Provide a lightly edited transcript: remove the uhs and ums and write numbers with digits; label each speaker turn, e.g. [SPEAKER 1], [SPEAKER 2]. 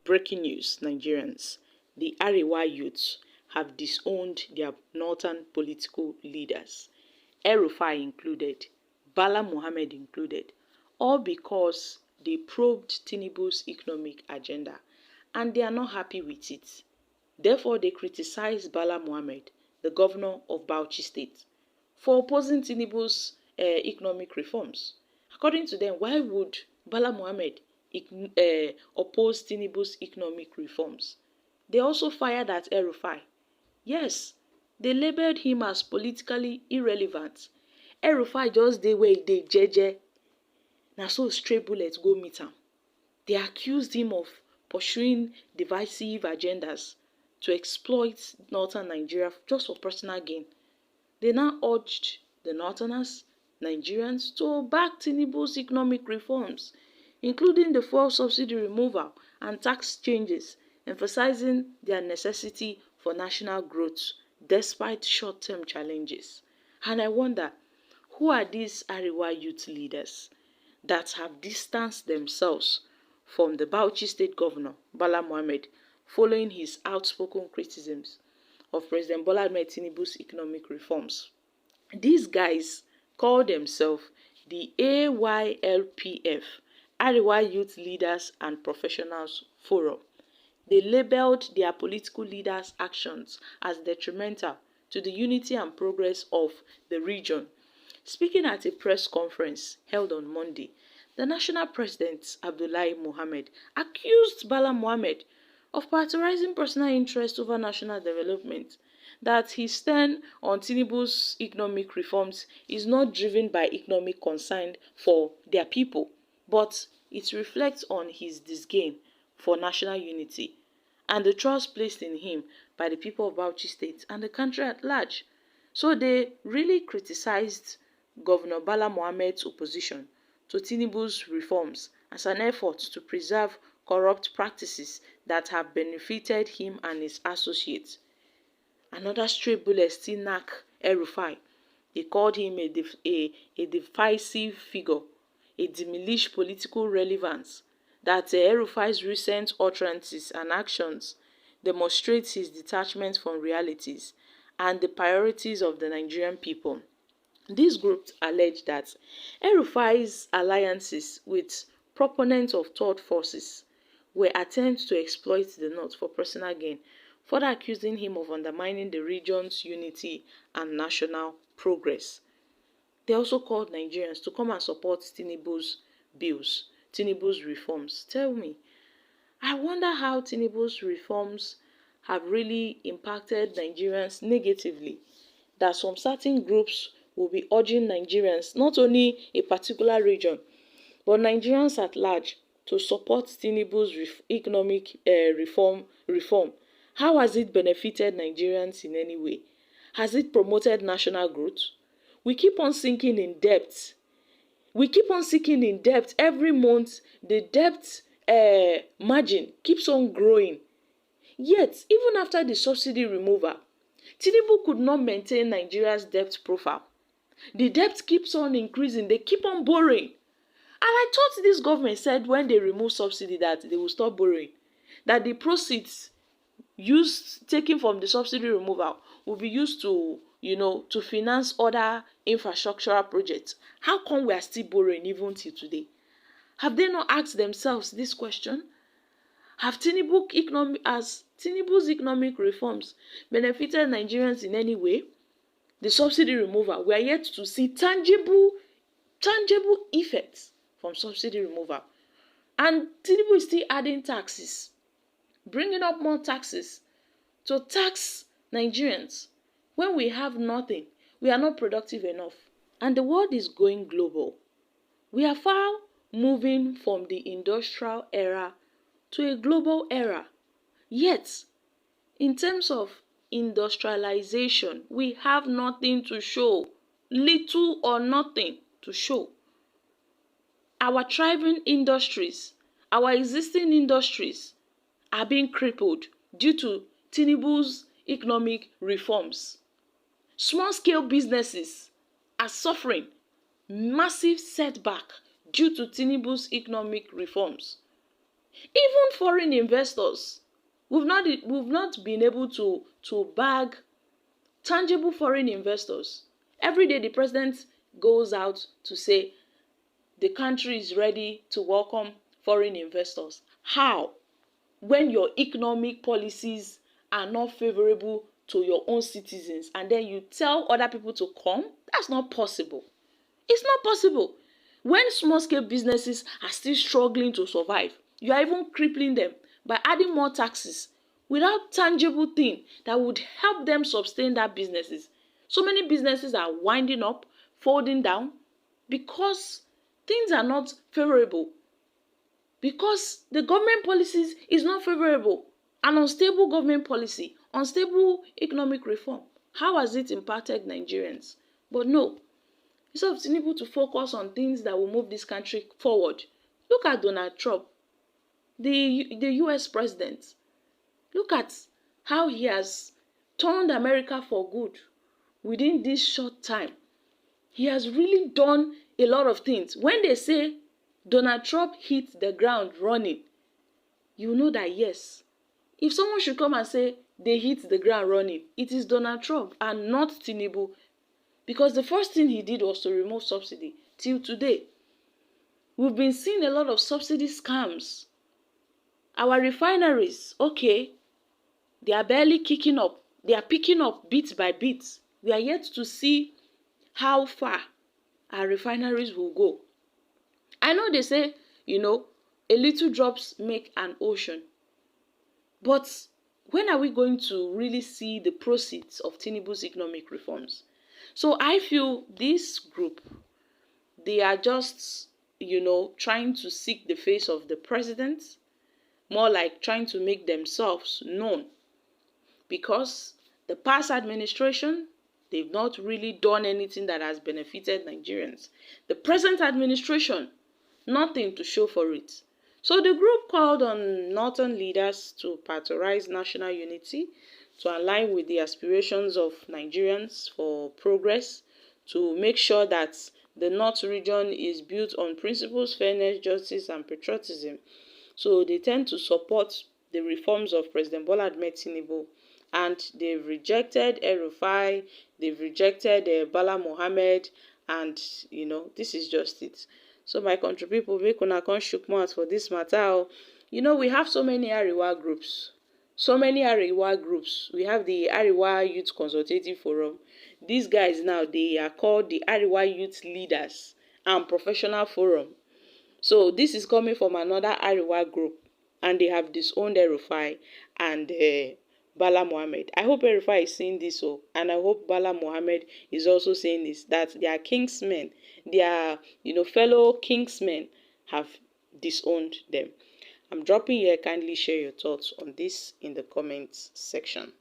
[SPEAKER 1] Breaking news, Nigerians. The Arewa youths have disowned their northern political leaders, El-Rufai included, Bala Mohammed included, all because they probed Tinubu's economic agenda and they are not happy with it. Therefore, they criticize Bala Mohammed, the governor of Bauchi State, for opposing Tinubu's economic reforms. According to them, why would Bala Mohammed oppose Tinubu's economic reforms? They also fired at El-Rufai. Yes, they labelled him as politically irrelevant. El-Rufai just dey where e dey jeje. Na so stray bullets go meet am. They accused him of pursuing divisive agendas to exploit northern Nigeria just for personal gain. They now urged the northerners, Nigerians, to back Tinubu's economic reforms, including the fuel subsidy removal and tax changes, emphasizing their necessity for national growth despite short-term challenges. And I wonder, who are these Arewa youth leaders that have distanced themselves from the Bauchi State Governor, Bala Mohammed, following his outspoken criticisms of President Bola Ahmed Tinubu's economic reforms? These guys call themselves the AYLPF, Arewa Youth Leaders and Professionals Forum. They labelled their political leaders' actions as detrimental to the unity and progress of the region. Speaking at a press conference held on Monday, the national president, Abdullahi Mohammed, accused Bala Mohammed of prioritizing personal interest over national development, that his stand on Tinubu's economic reforms is not driven by economic concern for their people, but it reflects on his disdain for national unity and the trust placed in him by the people of Bauchi State and the country at large. So they really criticized Governor Bala Mohammed's opposition to Tinubu's reforms as an effort to preserve corrupt practices that have benefited him and his associates. Another stray bullet still knock El-Rufai. They called him a divisive figure, a diminished political relevance, that El-Rufai's recent utterances and actions demonstrate his detachment from realities and the priorities of the Nigerian people. These groups allege that El-Rufai's alliances with proponents of third forces were attempts to exploit the North for personal gain, further accusing him of undermining the region's unity and national progress. They also called Nigerians to come and support Tinubu's bills, Tinubu's reforms. Tell me, I wonder how Tinubu's reforms have really impacted Nigerians negatively, that some certain groups will be urging Nigerians, not only a particular region, but Nigerians at large, to support Tinubu's economic reform. How has it benefited Nigerians in any way? Has it promoted national growth? We keep on sinking in debt. Every month. The debt margin keeps on growing. Yet, even after the subsidy removal, Tinubu could not maintain Nigeria's debt profile. The debt keeps on increasing. They keep on borrowing. And I thought this government said when they remove subsidy that they will stop borrowing, that the proceeds taken from the subsidy removal will be used to, to finance other infrastructural projects. How come we are still borrowing even till today? Have they not asked themselves this question? Has Tinubu's economic reforms benefited Nigerians in any way? The subsidy removal, we are yet to see tangible effects from subsidy removal. And Tinubu is still adding taxes, bringing up more taxes to tax Nigerians. When we have nothing, we are not productive enough. And the world is going global. We are far moving from the industrial era to a global era. Yet, in terms of industrialization, we have nothing to show, little or nothing to show. Our thriving industries, our existing industries are being crippled due to Tinubu's economic reforms. Small-scale businesses are suffering massive setback due to Tinubu's economic reforms. Even foreign investors, we've not been able to bag tangible foreign investors. Every day the president goes out to say the country is ready to welcome foreign investors. How? When your economic policies are not favorable to your own citizens, and then you tell other people to come? That's not possible. It's not possible. When small-scale businesses are still struggling to survive, you are even crippling them by adding more taxes without tangible thing that would help them sustain that businesses. So many businesses are winding up, folding down, because things are not favorable. Because the government policies is not favorable. An unstable government policy, unstable economic reform. How has it impacted Nigerians? But no, instead of Tinubu to focus on things that will move this country forward, look at Donald Trump, the US president. Look at how he has turned America for good within this short time. He has really done a lot of things. When they say Donald Trump hit the ground running, you know that yes, if someone should come and say they hit the ground running, it is Donald Trump and not Tinubu. Because the first thing he did was to remove subsidy. Till today, we've been seeing a lot of subsidy scams. Our refineries, okay, they are barely kicking up. They are picking up bit by bit. We are yet to see how far our refineries will go. I know they say, a little drops make an ocean. But when are we going to really see the proceeds of Tinubu's economic reforms? So I feel this group, they are just, trying to seek the face of the president, more like trying to make themselves known. Because the past administration, they've not really done anything that has benefited Nigerians. The present administration, nothing to show for it. So the group called on northern leaders to patronize national unity, to align with the aspirations of Nigerians for progress, to make sure that the North region is built on principles, fairness, justice, and patriotism. So they tend to support the reforms of President Bala Tinubu, and they've rejected El-Rufai, they've rejected Bala Mohammed, and this is just it. So my country people, make una come shook mouth for this matter. We have so many Ariwa groups. We have the Ariwa Youth Consultative Forum. These guys now, they are called the Ariwa Youth Leaders and Professional Forum. So this is coming from another Ariwa group, and they have disowned El-Rufai and Bala Mohammed. I hope El-Rufai is seeing this, and I hope Bala Mohammed is also saying this, that their kingsmen, their fellow kingsmen have disowned them. I'm dropping here. Kindly share your thoughts on this in the comments section.